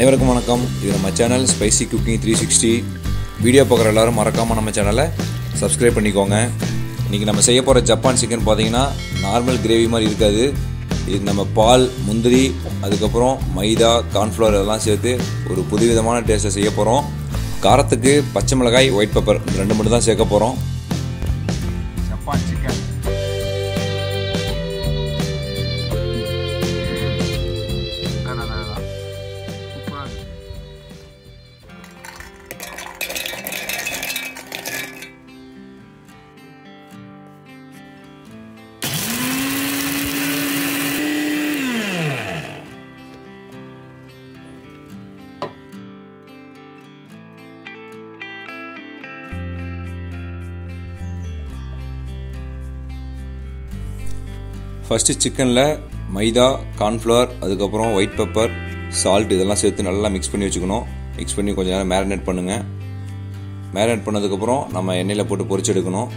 அனைவருக்கும் வணக்கம். இது நம்ம சேனல் ஸ்பைசி குக்கிங் 360. வீடியோ பார்க்குற எல்லோரும் மறக்காமல் நம்ம சேனலை சப்ஸ்கிரைப் பண்ணிக்கோங்க. இன்றைக்கி நம்ம செய்ய போகிற ஜப்பான் சிக்கன் பார்த்திங்கன்னா நார்மல் கிரேவி மாதிரி இருக்காது. இது நம்ம பால், முந்திரி, அதுக்கப்புறம் மைதா, கார்ன்ஃப்ளவர் இதெல்லாம் சேர்த்து ஒரு புதுவிதமான டேஸ்ட்டை செய்ய போகிறோம். காரத்துக்கு பச்சை மிளகாய், ஒயிட் பெப்பர் ரெண்டு மட்டும் தான் சேர்க்க போகிறோம். ஜப்பான் சிக்கன் ஃபஸ்ட்டு சிக்கனில் மைதா, கார்ன்ஃப்ளவர், அதுக்கப்புறம் ஒயிட் பெப்பர், சால்ட் இதெல்லாம் சேர்த்து நல்லா மிக்ஸ் பண்ணி வச்சுக்கணும். மிக்ஸ் பண்ணி கொஞ்சம் நேரம் மேரினேட் பண்ணுங்கள். மேரினேட் பண்ணதுக்கப்புறம் நம்ம எண்ணெயில் போட்டு பொரிச்சு எடுக்கணும்.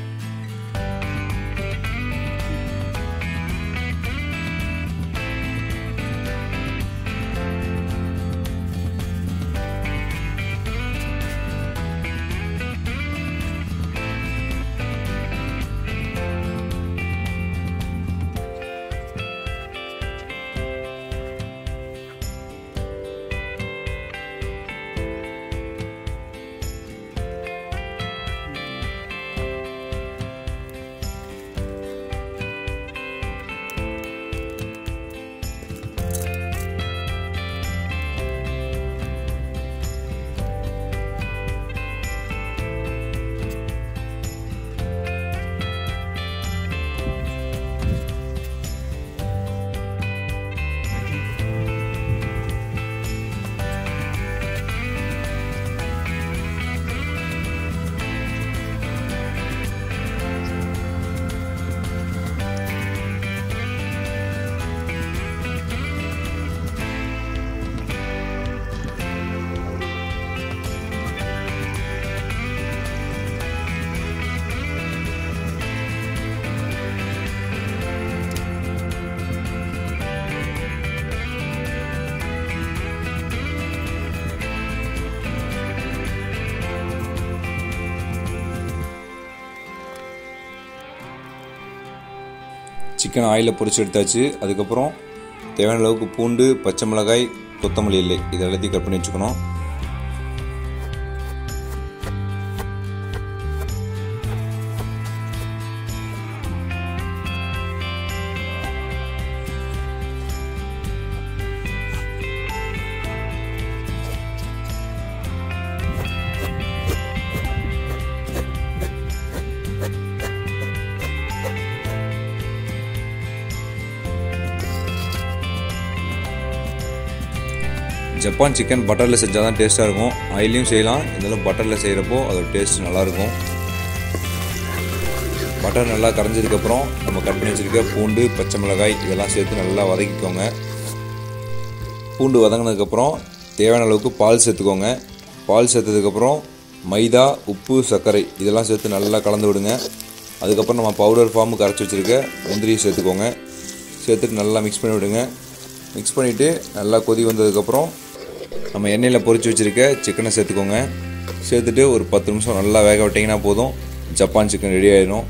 சிக்கன் ஆயிலில் பொரிச்சு எடுத்தாச்சு. அதுக்கப்புறம் தேவையான அளவுக்கு பூண்டு, பச்சை மிளகாய், கொத்தமல்லி இலை இது எல்லாத்தையும் கட் பண்ணி வச்சுக்கணும். ஜப்பான் சிக்கன் பட்டரில் செஞ்சால் தான் டேஸ்ட்டாக இருக்கும். ஆயிலையும் செய்யலாம், இருந்தாலும் பட்டரில் செய்கிறப்போ அதோட டேஸ்ட் நல்லாயிருக்கும். பட்டர் நல்லா கரைஞ்சதுக்கப்புறம் நம்ம கட் பண்ணி வச்சுருக்க பூண்டு, பச்சை மிளகாய் இதெல்லாம் சேர்த்து நல்லா வதக்கிக்கோங்க. பூண்டு வதங்கினதுக்கப்புறம் தேவையான அளவுக்கு பால் சேர்த்துக்கோங்க. பால் சேர்த்ததுக்கப்புறம் மைதா, உப்பு, சர்க்கரை இதெல்லாம் சேர்த்து நல்லா கலந்து விடுங்க. அதுக்கப்புறம் நம்ம பவுடர் ஃபார்முக்கு அரைச்சி வச்சுருக்க முந்திரியை சேர்த்துக்கோங்க. சேர்த்துட்டு நல்லா மிக்ஸ் பண்ணி விடுங்க. மிக்ஸ் பண்ணிவிட்டு நல்லா கொதி வந்ததுக்கப்புறம் நம்ம எண்ணெயில் பொரிச்சு வச்சுருக்க சிக்கனை சேர்த்துக்கோங்க. சேர்த்துட்டு ஒரு 10 நிமிஷம் நல்லா வேக விட்டிங்கன்னா போதும், ஜப்பான் சிக்கன் ரெடி ஆகிடும்.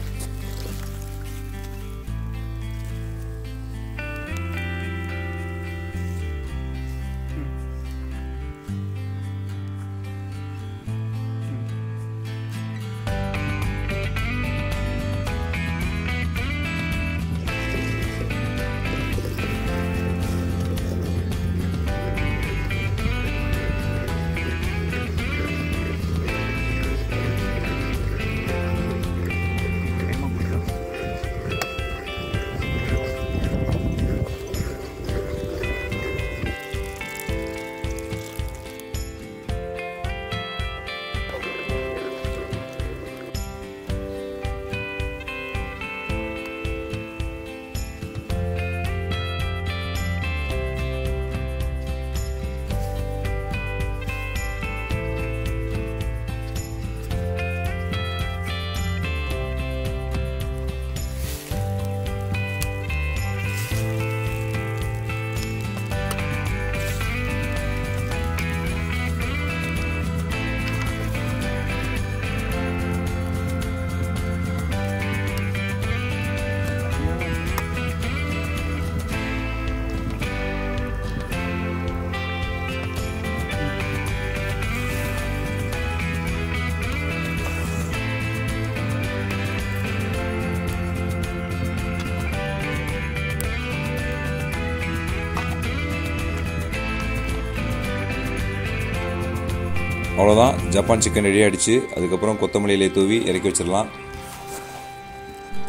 அவ்வளோதான், ஜப்பான் சிக்கன் ரெடி ஆகிடுச்சு. அதுக்கப்புறம் கொத்தமல்லி இலையை தூவி இறக்கி வச்சிடலாம்.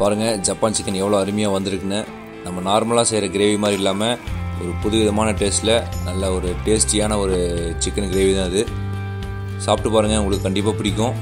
பாருங்கள் ஜப்பான் சிக்கன் எவ்வளோ அருமையாக வந்திருக்குன்னு. நம்ம நார்மலாக செய்கிற கிரேவி மாதிரி இல்லாமல் ஒரு புது விதமான டேஸ்ட்டில் நல்ல ஒரு டேஸ்டியான ஒரு சிக்கன் கிரேவி தான் அது. சாப்பிட்டு பாருங்கள், உங்களுக்கு கண்டிப்பாக பிடிக்கும்.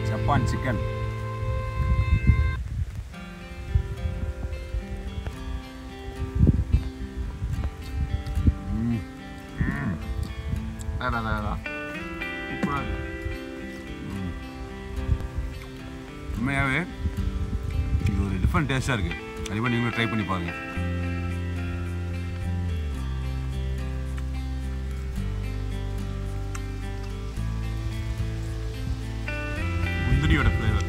ஜப்பான் சிக்கன் உண்மையாகவே இது ஒரு டிஃப்ரெண்ட் டேஸ்ட்டாக இருக்குது. கண்டிப்பாக நீங்களும் ட்ரை பண்ணி பாருங்கள். முந்திரியோட ஃப்ளேவர்